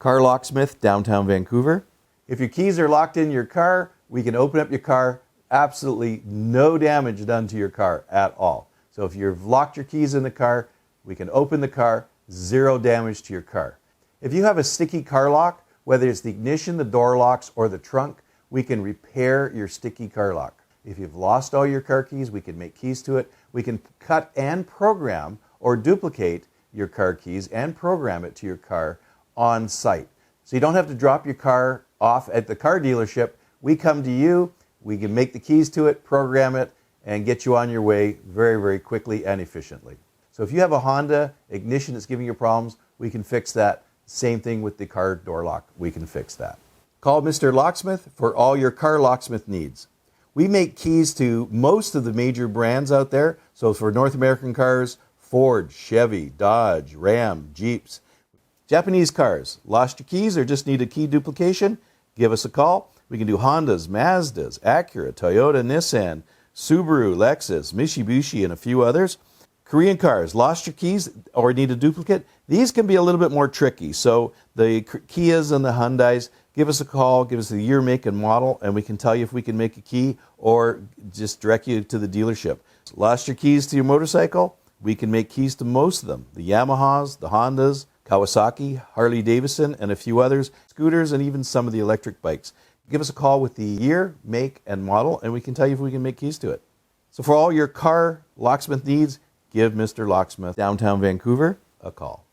Car Locksmith Downtown Vancouver. If your keys are locked in your car, we can open up your car. Absolutely no damage done to your car at all. So if you've locked your keys in the car, we can open the car, zero damage to your car. If you have a sticky car lock, whether it's the ignition, the door locks, or the trunk, we can repair your sticky car lock. If you've lost all your car keys, we can make keys to it. We can cut and program or duplicate your car keys and program it to your car on site. So you don't have to drop your car off at the car dealership. We come to you, we can make the keys to it, program it, and get you on your way very, very quickly and efficiently. So if you have a Honda ignition that's giving you problems, we can fix that. Same thing with the car door lock. We can fix that. Call Mr. Locksmith for all your car locksmith needs. We make keys to most of the major brands out there. So for North American cars, Ford, Chevy, Dodge, Ram, Jeeps. Japanese cars, lost your keys or just need a key duplication? Give us a call. We can do Hondas, Mazdas, Acura, Toyota, Nissan, Subaru, Lexus, Mitsubishi, and a few others. Korean cars, lost your keys or need a duplicate? These can be a little bit more tricky. So the Kias and the Hyundais, give us a call, give us the year, make, and model, and we can tell you if we can make a key or just direct you to the dealership. Lost your keys to your motorcycle? We can make keys to most of them. The Yamahas, the Hondas, Kawasaki, Harley Davidson, and a few others, scooters, and even some of the electric bikes. Give us a call with the year, make, and model, and we can tell you if we can make keys to it. So for all your car locksmith needs, give Mr. Locksmith Downtown Vancouver a call.